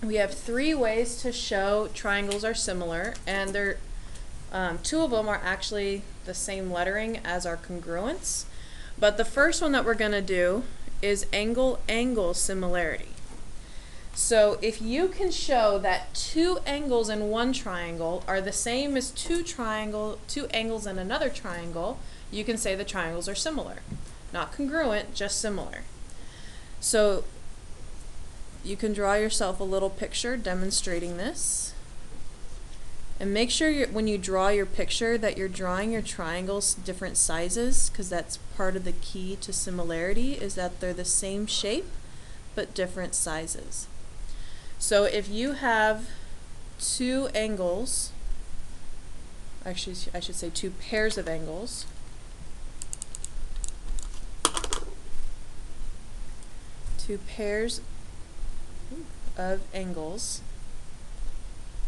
we have three ways to show triangles are similar, and they're two of them are actually the same lettering as our congruence. But the first one that we're going to do is angle-angle similarity. So if you can show that two angles in one triangle are the same as two angles in another triangle, you can say the triangles are similar. Not congruent, just similar. So you can draw yourself a little picture demonstrating this. And make sure when you draw your picture that you're drawing your triangles different sizes, because that's part of the key to similarity, is that they're the same shape but different sizes. So if you have two angles, actually I should say two pairs of angles,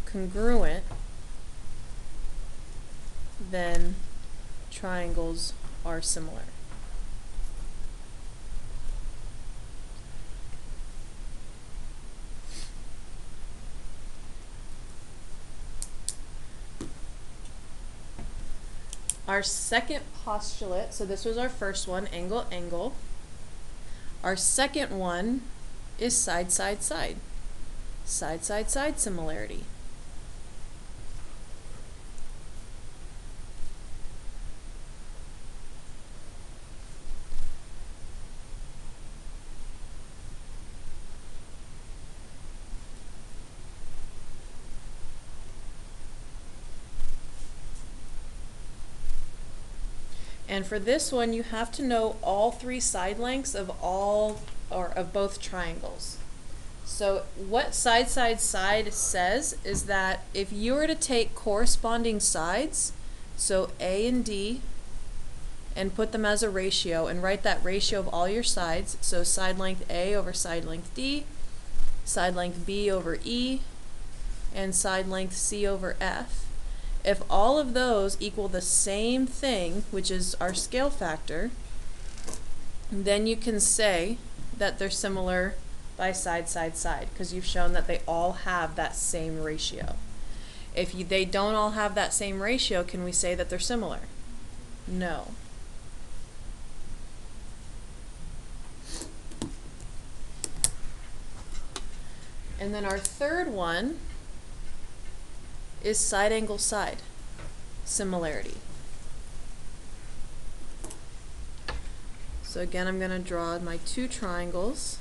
congruent, then triangles are similar. Our second postulate, so this was our first one, angle-angle. Our second one is side-side-side. Side-side-side similarity. And for this one, you have to know all three side lengths of both triangles. So what side-side-side says is that if you were to take corresponding sides, so A and D, and put them as a ratio and write that ratio of all your sides, so side length A over side length D, side length B over E, and side length C over F. If all of those equal the same thing, which is our scale factor, then you can say that they're similar by side-side-side, because you've shown that they all have that same ratio. If they don't all have that same ratio, can we say that they're similar? No. And then our third one is side angle side similarity. So again, I'm going to draw my two triangles.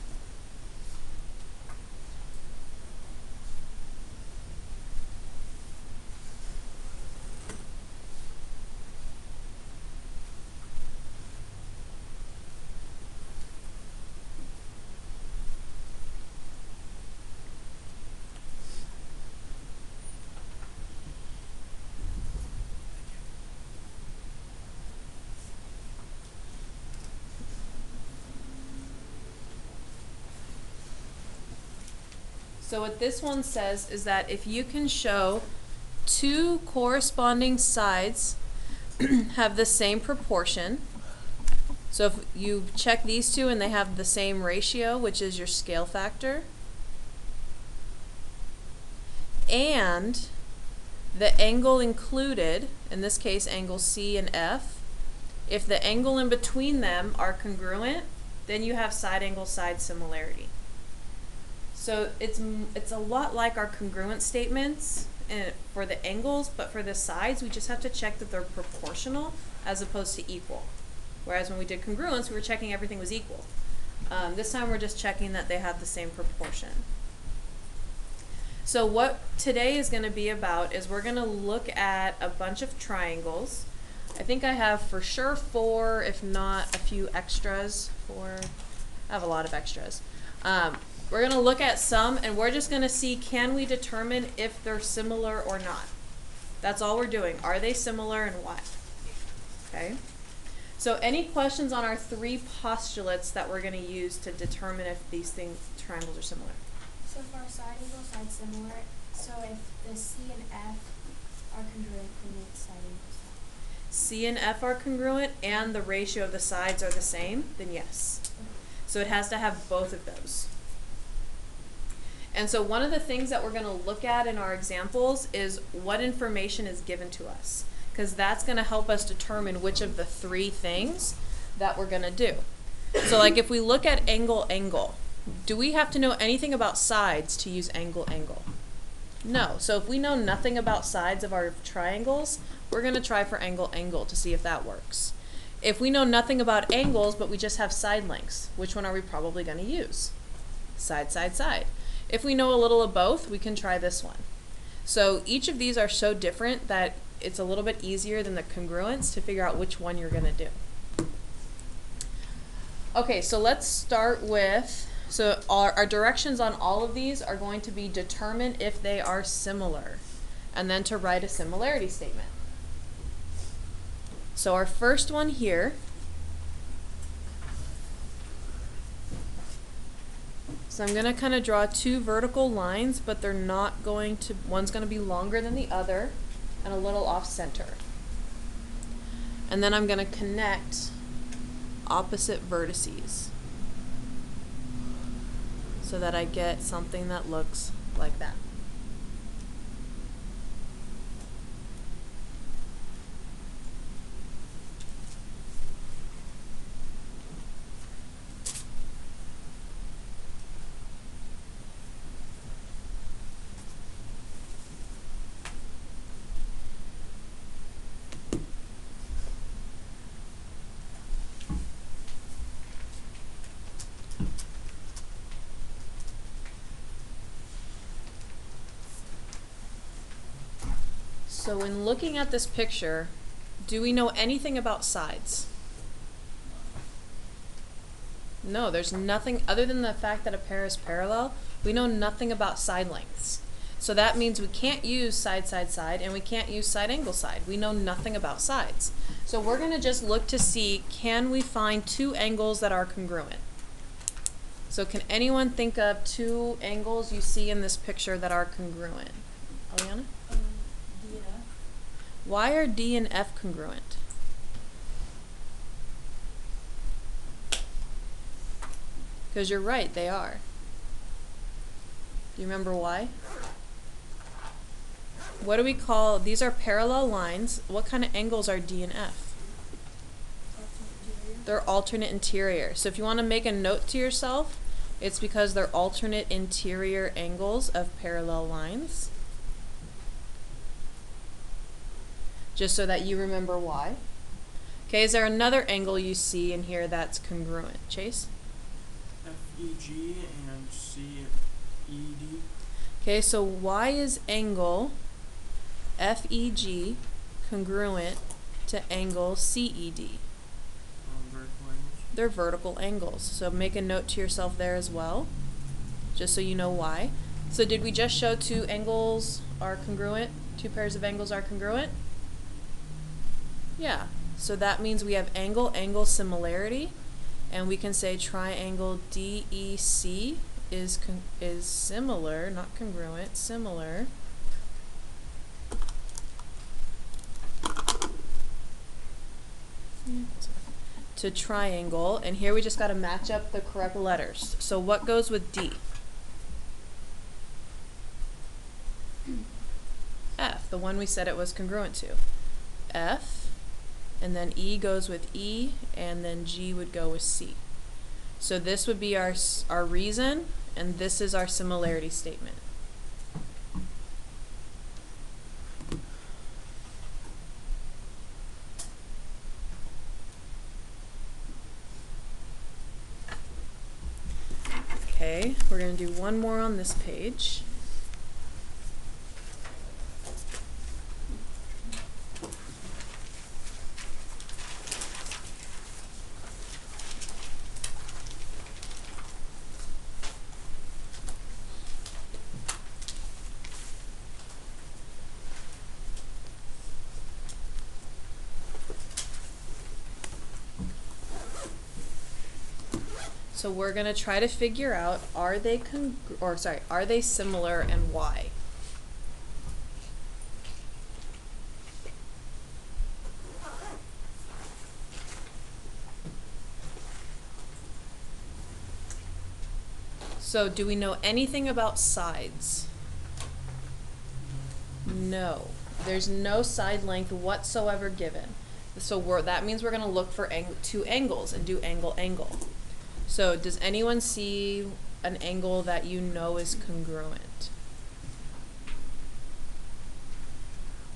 So what this one says is that if you can show two corresponding sides have the same proportion, so if you check these two and they have the same ratio, which is your scale factor, and the angle included, in this case angle C and F, if the angle in between them are congruent, then you have side angle side similarity. So it's a lot like our congruent statements for the angles, but for the sides we just have to check that they're proportional as opposed to equal. Whereas when we did congruence, we were checking everything was equal. This time we're just checking that they have the same proportion. So what today is going to be about is we're going to look at a bunch of triangles. I think I have for sure 4, if not a few extras. I have a lot of extras. We're going to look at some, and we're just going to see, can we determine if they're similar or not? That's all we're doing. Are they similar and why? Okay. So any questions on our 3 postulates that we're going to use to determine if these triangles are similar? So for side angle side similar, so if the C and F are congruent, then it's side angle side. C and F are congruent and the ratio of the sides are the same, then yes. So it has to have both of those. And so one of the things that we're going to look at in our examples is what information is given to us, because that's going to help us determine which of the three things that we're going to do. So like if we look at angle, angle, do we have to know anything about sides to use angle, angle? No. So if we know nothing about sides of our triangles, we're going to try for angle, angle to see if that works. If we know nothing about angles, but we just have side lengths, which one are we probably going to use? Side, side, side. If we know a little of both, we can try this one. So each of these are so different that it's a little bit easier than the congruence to figure out which one you're going to do. Okay, so let's start with, so our directions on all of these are going to be determine if they are similar, and then to write a similarity statement. So our first one here, so I'm going to kind of draw two vertical lines, but they're not going to, one's going to be longer than the other and a little off center. And then I'm going to connect opposite vertices so that I get something that looks like that. So when looking at this picture, do we know anything about sides? No, there's nothing other than the fact that a pair is parallel. We know nothing about side lengths. So that means we can't use side, side, side, and we can't use side, angle, side. We know nothing about sides. So we're going to just look to see, can we find two angles that are congruent? So can anyone think of two angles you see in this picture that are congruent? Eliana? D and F. Why are D and F congruent? Because you're right, they are. Do you remember why? What do we call, these are parallel lines. What kind of angles are D and F? They're alternate interior. So if you want to make a note to yourself, it's because they're alternate interior angles of parallel lines. Just so that you remember why. Okay, is there another angle you see in here that's congruent? Chase? FEG and CED. Okay, so why is angle FEG congruent to angle CED? Vertical angles. They're vertical angles. So make a note to yourself there as well, just so you know why. So did we just show two angles are congruent? Two pairs of angles are congruent? Yeah. So that means we have angle, angle similarity, and we can say triangle DEC is similar, not congruent, similar to triangle, and here we just got to match up the correct letters. So what goes with D? F, the one we said it was congruent to. F, and then E goes with E, and then G would go with C. So this would be our reason, and this is our similarity statement. Okay, we're going to do one more on this page. So we're going to try to figure out, are they similar and why? So do we know anything about sides? No. There's no side length whatsoever given. So that means we're going to look for two angles and do angle, angle. So does anyone see an angle that you know is congruent?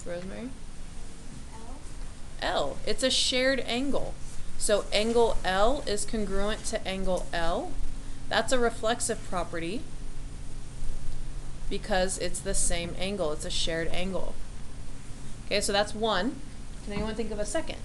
Rosemary? L. It's a shared angle. So angle L is congruent to angle L. That's a reflexive property because it's the same angle. It's a shared angle. Okay, so that's one. Can anyone think of a second?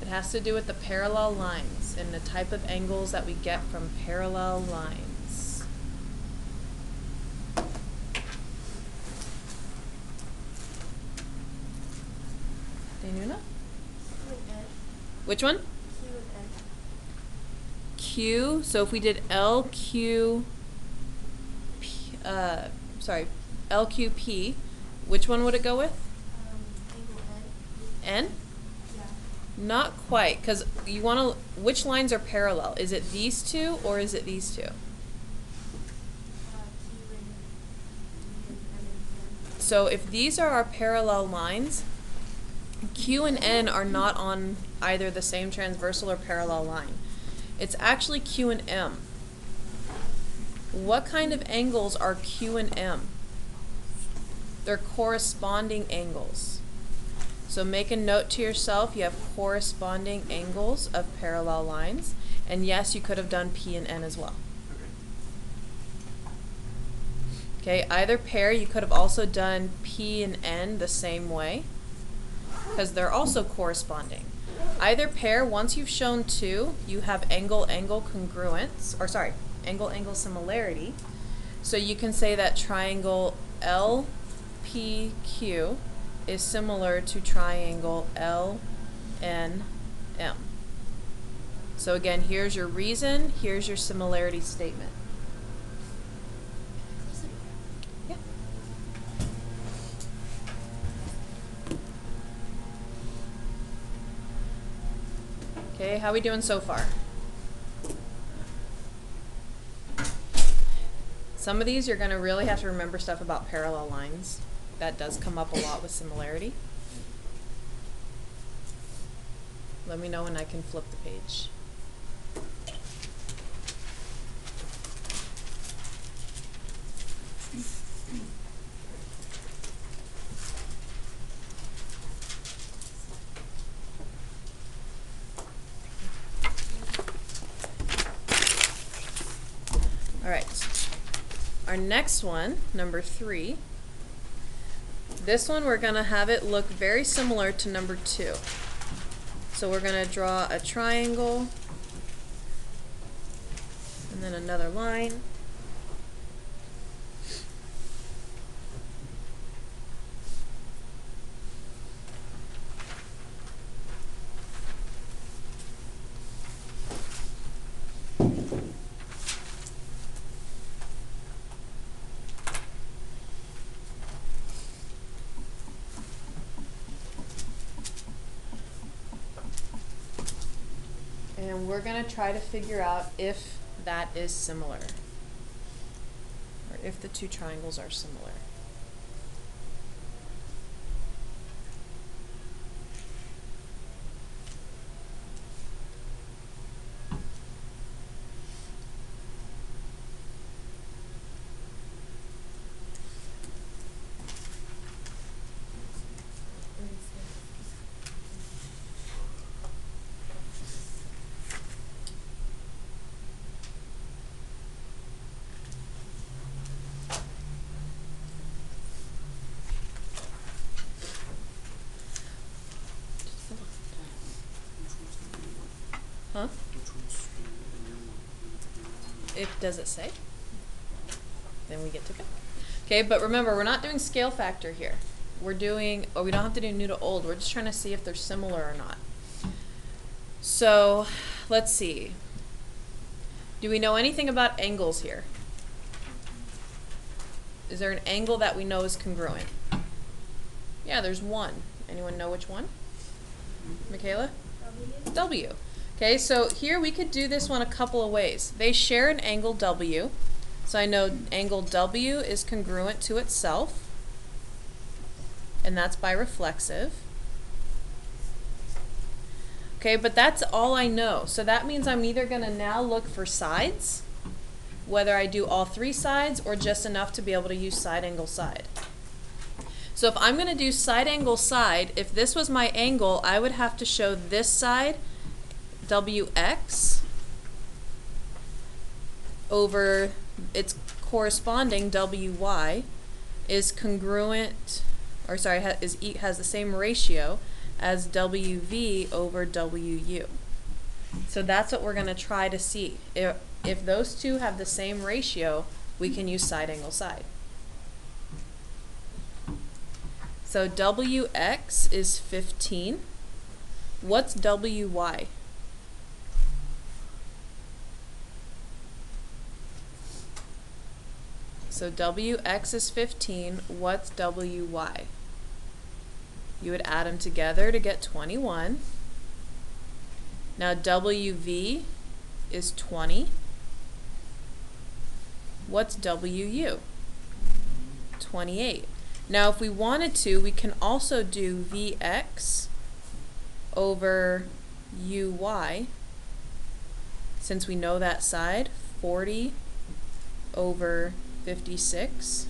It has to do with the parallel lines and the type of angles that we get from parallel lines. Daynuna? Which one? Q. So if we did LQP, LQP, which one would it go with? N? Yeah. Not quite, because you want to, which lines are parallel? Is it these two or is it these two? So if these are our parallel lines, Q and N are not on either the same transversal or parallel line. It's actually Q and M. What kind of angles are Q and M? They're corresponding angles. So make a note to yourself, you have corresponding angles of parallel lines. And yes, you could have done P and N as well. Okay, either pair, you could have also done P and N the same way, because they're also corresponding. Either pair, once you've shown two, you have angle-angle congruence, or sorry, angle-angle similarity. So you can say that triangle LPQ is similar to triangle LNM. So again, here's your reason, here's your similarity statement. Yeah. Okay, how are we doing so far? Some of these you're going to really have to remember stuff about parallel lines. That does come up a lot with similarity. Let me know when I can flip the page. All right. Our next one, number 3. This one we're going to have it look very similar to number 2. So we're going to draw a triangle and then another line. And we're going to try to figure out if that is similar, or if the two triangles are similar. Huh? Does it say? Then we get to go. Okay, but remember, we're not doing scale factor here. We're doing, we don't have to do new to old. We're just trying to see if they're similar or not. So, let's see. Do we know anything about angles here? Is there an angle that we know is congruent? Yeah, there's one. Anyone know which one? Michaela? W. W. Okay, so here we could do this one a couple of ways. They share an angle W. So I know angle W is congruent to itself. And that's by reflexive. Okay, but that's all I know. So that means I'm either going to now look for sides, whether I do all three sides or just enough to be able to use side angle side. So if I'm going to do side angle side, if this was my angle, I would have to show this side, WX, over its corresponding WY, is congruent, or sorry, has the same ratio as WV over WU. So that's what we're going to try to see. If those two have the same ratio, we can use side angle side. So WX is 15. What's WY? So WX is 15. What's WY? You would add them together to get 21. Now WV is 20. What's WU? 28. Now if we wanted to, we can also do Vx over Uy, since we know that side, 40 over 56.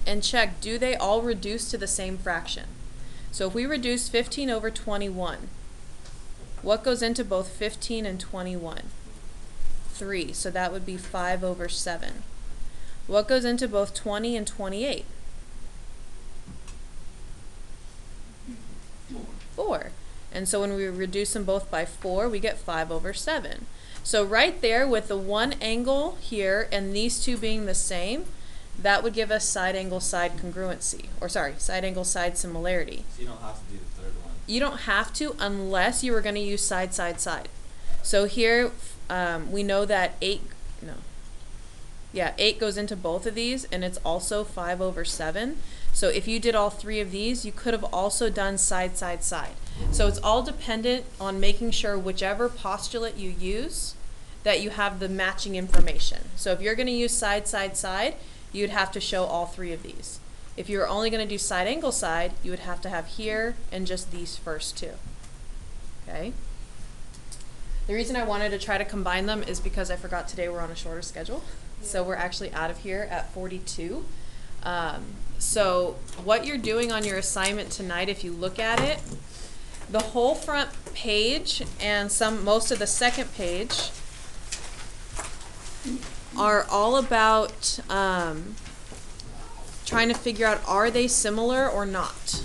And check, do they all reduce to the same fraction? So if we reduce 15 over 21, what goes into both 15 and 21? 3, so that would be 5 over 7. What goes into both 20 and 28? 4. And so when we reduce them both by 4, we get 5 over 7. So right there with the one angle here and these two being the same, that would give us side angle side congruency, or sorry, side angle side similarity. So you don't have to do the third one. You don't have to unless you were going to use side, side, side. So here we know that 8 goes into both of these, and it's also 5 over 7. So if you did all three of these, you could have also done side, side, side. So it's all dependent on making sure whichever postulate you use, that you have the matching information. So if you're going to use side, side, side, you'd have to show all three of these. If you're only going to do side angle side, you would have to have here and just these first two. Okay? The reason I wanted to try to combine them is because I forgot today we're on a shorter schedule. So we're actually out of here at 42. So what you're doing on your assignment tonight, if you look at it, the whole front page and most of the second page are all about trying to figure out, are they similar or not?